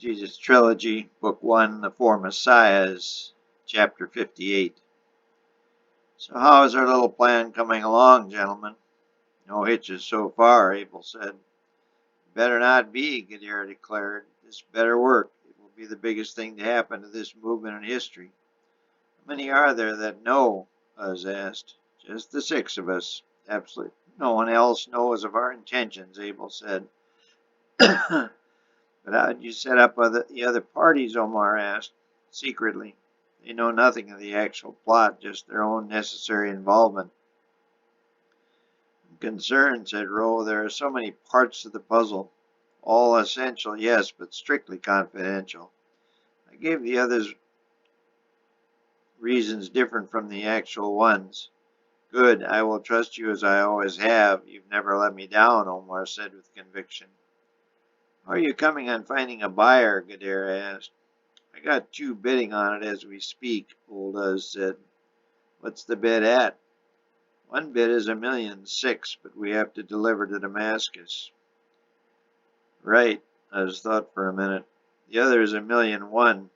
Jesus Trilogy, Book 1, The Four Messiahs, Chapter 58. So how is our little plan coming along, gentlemen? No hitches so far, Abel said. Better not be, Gadara declared. This better work. It will be the biggest thing to happen to this movement in history. How many are there that know? Uz asked. Just the six of us. Absolutely no one else knows of our intentions, Abel said. But how'd you set up the other parties? Omar asked. Secretly. They know nothing of the actual plot, just their own necessary involvement. I'm concerned, said Roe. There are so many parts to the puzzle. All essential, yes, but strictly confidential. I gave the others reasons different from the actual ones. Good, I will trust you as I always have. You've never let me down, Omar said with conviction. How are you coming on finding a buyer? Gadara asked. I got two bidding on it as we speak, old Uz said. What's the bid at? One bid is 1,000,006, but we have to deliver to Damascus. Right, Uz thought for a minute. The other is 1,000,001,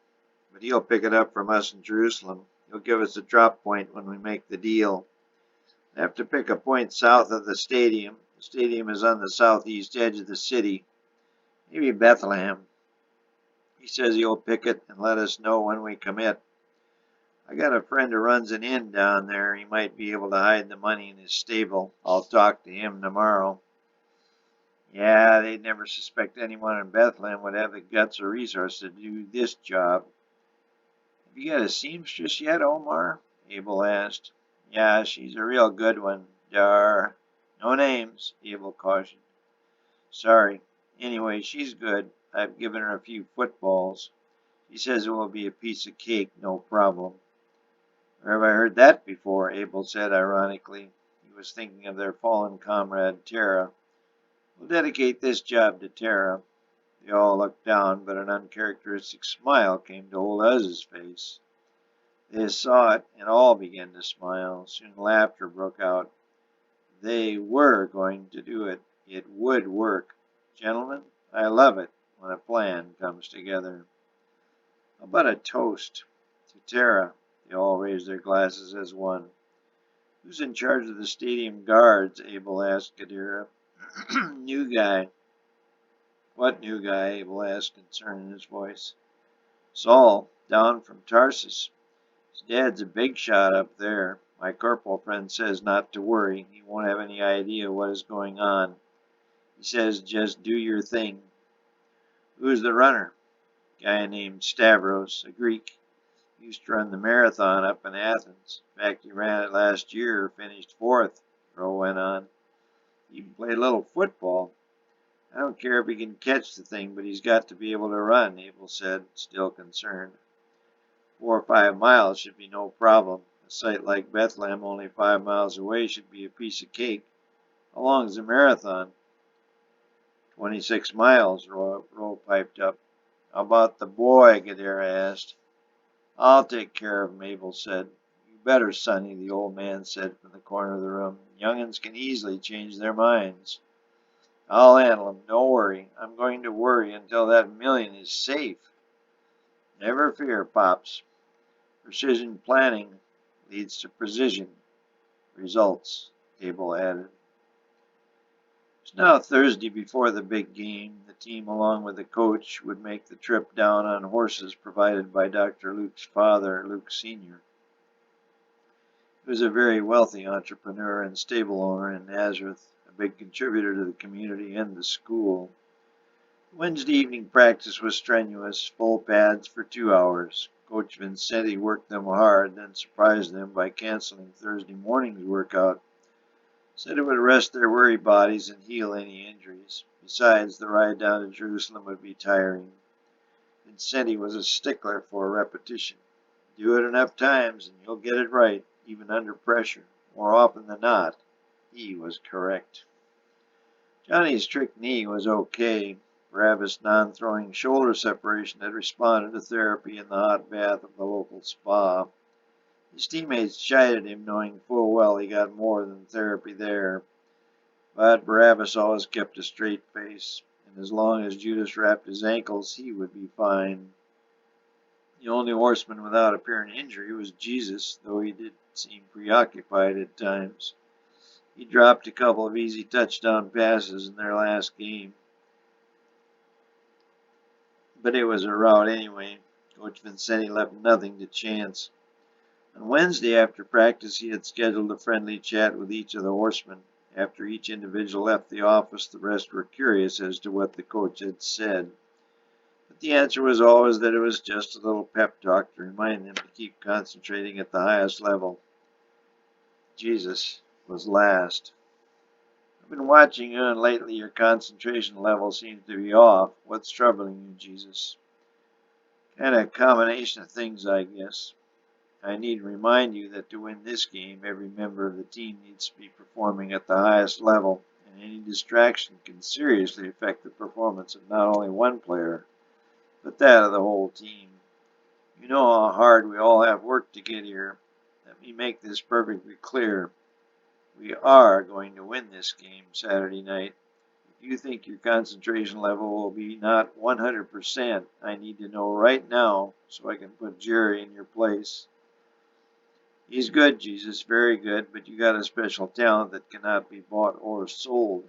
but he'll pick it up from us in Jerusalem. He'll give us a drop point when we make the deal. I have to pick a point south of the stadium. The stadium is on the southeast edge of the city. Maybe Bethlehem. He says he'll pick it and let us know when we commit. I got a friend who runs an inn down there. He might be able to hide the money in his stable. I'll talk to him tomorrow. Yeah, they'd never suspect anyone in Bethlehem would have the guts or resources to do this job. Have you got a seamstress yet, Omar? Abel asked. Yeah, she's a real good one. Dar. No names, Abel cautioned. Sorry. Anyway, she's good. I've given her a few footballs. She says it will be a piece of cake, no problem. Where have I heard that before? Abel said ironically. He was thinking of their fallen comrade, Tara. We'll dedicate this job to Tara. They all looked down, but an uncharacteristic smile came to old Uz's face. They saw it, and all began to smile. Soon laughter broke out. They were going to do it. It would work. Gentlemen, I love it when a plan comes together. How about a toast to Tara? They all raised their glasses as one. Who's in charge of the stadium guards? Abel asked Gadara. New guy. What new guy? Abel asked, concern in his voice. Saul, down from Tarsus. His dad's a big shot up there. My corporal friend says not to worry. He won't have any idea what is going on. He says just do your thing. Who's the runner? Guy named Stavros, a Greek. He used to run the marathon up in Athens. In fact, he ran it last year, finished fourth, Roe went on. He can play a little football. I don't care if he can catch the thing, but he's got to be able to run, Abel said, still concerned. 4 or 5 miles should be no problem. A site like Bethlehem, only 5 miles away, should be a piece of cake. How long is the marathon? 26 miles, Roe piped up. How about the boy? Gadara asked. I'll take care of him, Abel said. You better, Sonny, the old man said from the corner of the room. Young'uns can easily change their minds. I'll handle him, don't worry. I'm going to worry until that 1,000,000 is safe. Never fear, Pops. Precision planning leads to precision results, Abel added. It's now Thursday before the big game. The team, along with the coach, would make the trip down on horses provided by Dr. Luke's father, Luke Sr. He was a very wealthy entrepreneur and stable owner in Nazareth, a big contributor to the community and the school. Wednesday evening practice was strenuous, full pads for 2 hours. Coach Vincetti worked them hard, then surprised them by canceling Thursday morning's workout. Said it would rest their weary bodies and heal any injuries. Besides, the ride down to Jerusalem would be tiring. Vincetti was a stickler for repetition. Do it enough times and you'll get it right, even under pressure. More often than not, he was correct. Johnny's trick knee was okay. Barabbas' non-throwing shoulder separation had responded to therapy in the hot bath of the local spa. His teammates chided him, knowing full well he got more than therapy there. But Barabbas always kept a straight face, and and as long as Judas wrapped his ankles, he would be fine. The only horseman without apparent injury was Jesus, though he did seem preoccupied at times. He dropped a couple of easy touchdown passes in their last game, but it was a rout anyway. Coach Vincenti left nothing to chance. On Wednesday after practice, he had scheduled a friendly chat with each of the horsemen. After each individual left the office, the rest were curious as to what the coach had said. But the answer was always that it was just a little pep talk to remind them to keep concentrating at the highest level. Jesus was last. I've been watching you, and lately your concentration level seems to be off. What's troubling you, Jesus? Kind of a combination of things, I guess. I need to remind you that to win this game, every member of the team needs to be performing at the highest level, and any distraction can seriously affect the performance of not only one player, but that of the whole team. You know how hard we all have worked to get here. Let me make this perfectly clear. We are going to win this game Saturday night. If you think your concentration level will be not 100%, I need to know right now so I can put Jerry in your place. He's good, Jesus, very good, but you got a special talent that cannot be bought or sold.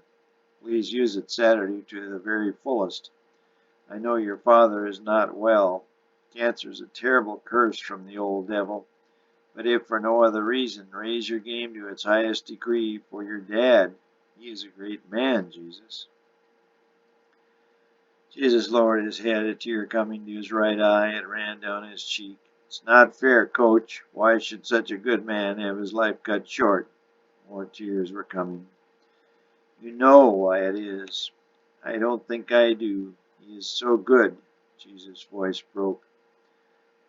Please use it Saturday to the very fullest. I know your father is not well. Cancer is a terrible curse from the old devil. But if for no other reason, raise your game to its highest degree for your dad. He is a great man, Jesus. Jesus lowered his head, a tear coming to his right eye. It ran down his cheek. It's not fair, Coach. Why should such a good man have his life cut short? More tears were coming. You know why it is. I don't think I do. He is so good. Jesus' voice broke.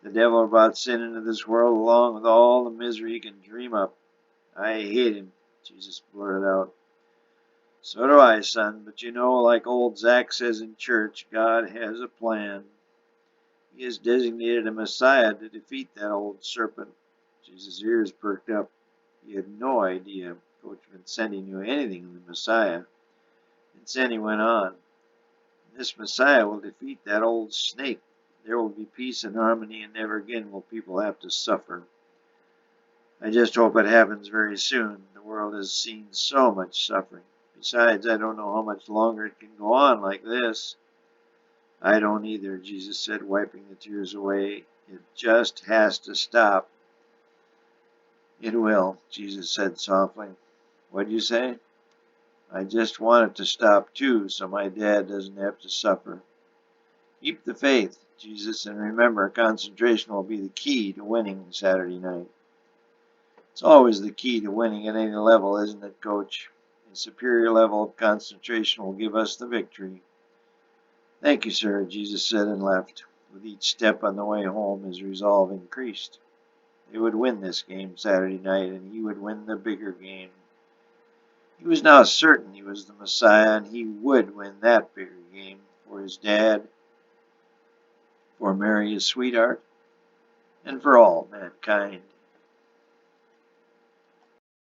The devil brought sin into this world along with all the misery he can dream up. I hate him, Jesus blurted out. So do I, son, but you know, like old Zach says in church, God has a plan. He has designated a Messiah to defeat that old serpent. Jesus' ears perked up. He had no idea Coach Vincenti knew anything of the Messiah. Vincenti went on. This Messiah will defeat that old snake. There will be peace and harmony, and never again will people have to suffer. I just hope it happens very soon. The world has seen so much suffering. Besides, I don't know how much longer it can go on like this. I don't either, Jesus said, wiping the tears away. It just has to stop. It will, Jesus said softly. What'd you say? I just want it to stop too, so my dad doesn't have to suffer. Keep the faith, Jesus, and remember, concentration will be the key to winning Saturday night. It's always the key to winning at any level, isn't it, Coach? A superior level of concentration will give us the victory. Thank you, sir, Jesus said and left. With each step on the way home, his resolve increased. They would win this game Saturday night, and he would win the bigger game. He was now certain he was the Messiah, and he would win that bigger game for his dad, for Mary, his sweetheart, and for all mankind.